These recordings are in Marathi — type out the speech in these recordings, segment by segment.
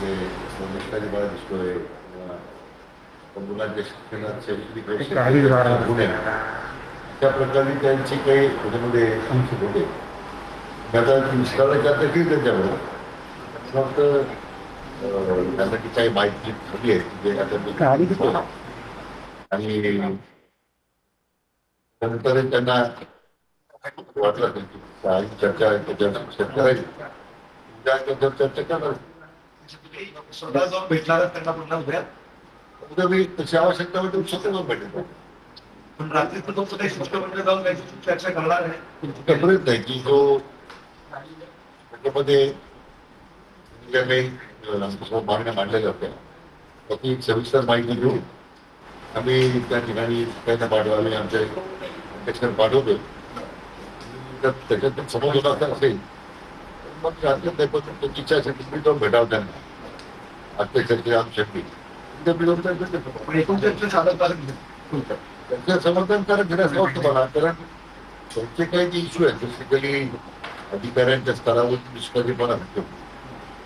निष्ठाची बाळ दिसतोय, मुलांच्या शिक्षणात शैक्षणिक गुन्हे अशा प्रकारे त्यांची काही त्याच्यामध्ये संशय होते. आता विस्ताराची आता केली त्यांच्याबरोबर फक्त त्यासाठी काही माहिती हवी आहे जे आता आणि नंतर त्यांना वाटलं काही चर्चा करायची चर्चा करणार स्वतः जाऊन भेटणार त्यांना पुन्हा उद्या उद्या मी तशी आवश्यकता होती स्वतः जाऊन भेटेल. पण रात्री तो काही शिष्टमंडळ जाऊन काही चर्चा करणार आहे. प्रयत्न आहे की जो त्याच्यामध्ये ज्या काही आमच्यासमोर मागण्या मांडलेल्या होत्या त्याची सविस्तर माहिती घेऊन आम्ही त्या ठिकाणी त्यांना पाठवावे आमच्या अध्यक्षांना पाठवतो. त्याच्यात समज होता असेल मग त्यांची इच्छा असेल मी जाऊन भेटावं त्यांना अध्यक्षांची आमच्यासाठी त्यांचं समर्थनकारक घेण्याचं वाटतं मला. कारण त्यांचे काही जे इश्यू आहेत बेसिकली अधिकाऱ्यांच्या स्तरावर निष्काळजीपणा होतो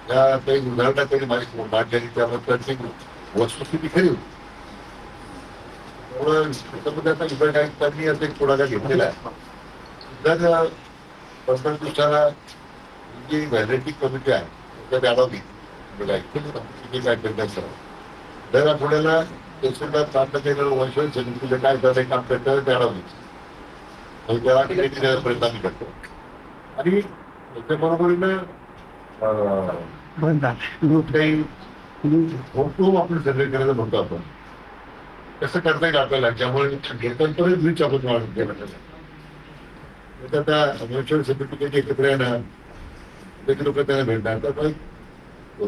त्या काही उदाहरणं त्यांनी माझी मांडलेली त्याबद्दलची वस्तुस्थिती खरी होती. त्यामुळे आता विभाग आयुक्तांनी आता एक पुढाकार घेतलेला आहे. जर 15 दिवसाला जी व्हॅलिडिटी कमिटी आहे त्याच्यात अडवली दर आठवड्याला तहसीलदार तालुक्याच्या वंशज समितीचं काय झालं काम करतं ते अडवली त्याला टिकेट देण्याचा प्रयत्न आम्ही करतो. आणि त्याच्याबरोबरीनं काही फोटो आपण सर्वे करायला म्हणतो आपण कसं करता येईल आपल्याला ज्यामुळे घेतांपर्यंत रीच आपण वाढून केलं पाहिजे. आता वंशज समितीचे एकत्र येणार लोक त्यांना भेटणार तर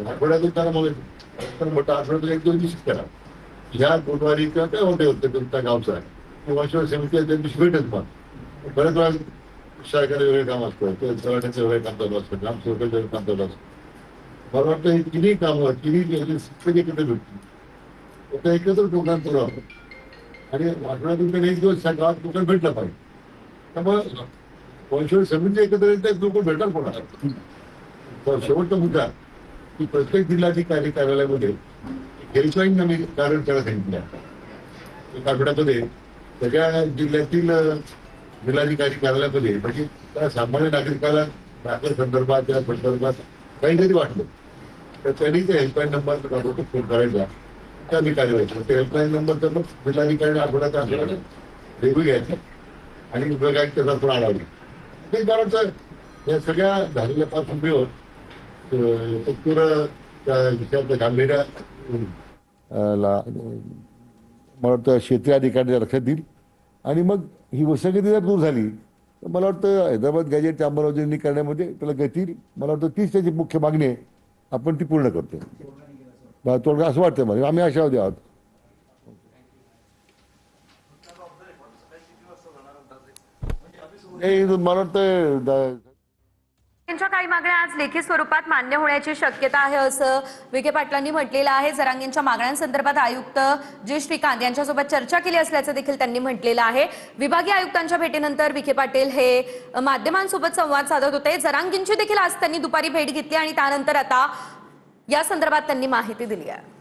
आठवड्यातून त्याला मग मोठा आठवड्यातून 1-2 दिवस करा ह्या गुरुवारी किंवा काय होते होते तुमच्या गावचा वंशज समिती त्या दिवशी भेटत मग बऱ्याच वेळा शाळेकडे वेगळे काम असतं चव्हाट्याचं वेगळे काम चालू असतं ग्रामसेवकाचं वेगळं काम चालू असतं. मला वाटतं ही तिन्ही कामं तिन्ही एकत्र भेटतील त्या एकत्र प्रोग्राम करू आपण आणि आठवड्यातून त्यांनी 1 दिवस गावात प्रोग्राम भेटला पाहिजे. त्यामुळे वंशज समिती एकत्र येतात लोक भेटणार कोणाला. शेवटचा मुद्दा की प्रत्येक जिल्हाधिकारी कार्यालयामध्ये हेल्पलाईन आम्ही कारण करायला सांगितल्या. एक आठवड्यामध्ये सगळ्या जिल्ह्यातील जिल्हाधिकारी कार्यालयामध्ये म्हणजे त्या सामान्य नागरिकाला दाखल संदर्भात त्या संदर्भात काही जरी वाटलं तर त्यांनी ते हेल्पलाईन नंबर फोन करायचा त्या मी कार्यवाही ते हेल्पलाईन नंबर तर मग जिल्हाधिकारी आठवड्याचा आठवड्याला रेव्ह्यू घ्यायचा आणि विभाग त्याचा पण आढावा. ते कारण या सगळ्या झालेल्या पार्श्वभूमीवर विषयाचं गांभीर्य मला वाटतं क्षेत्रीय अधिकारी लक्षात देईल आणि मग ही वसंगती जर दूर झाली तर मला वाटतं हैदराबाद गॅजेटच्या अंमलबजावणी करण्यामध्ये त्याला गती येईल. मला वाटतं तीच त्याची मुख्य मागणी आहे आपण ती पूर्ण करतो तोडगा असं वाटतं मला. आम्ही आशावादी आहोत. मला वाटतं त्यांच्या काही मागण्या आज लेखी स्वरूपात मान्य होण्याची शक्यता आहे असं विखे पाटलांनी म्हटलेलं आहे. जरांगेंच्या मागण्यांसंदर्भात आयुक्त जी श्रीकांत यांच्यासोबत चर्चा केली असल्याचं देखील त्यांनी म्हटलेलं आहे. विभागीय आयुक्तांच्या भेटीनंतर विखे पाटील हे माध्यमांसोबत संवाद साधत होते. जरांगेंची देखील आज त्यांनी दुपारी भेट घेतली आणि त्यानंतर आता या संदर्भात त्यांनी माहिती दिली आहे.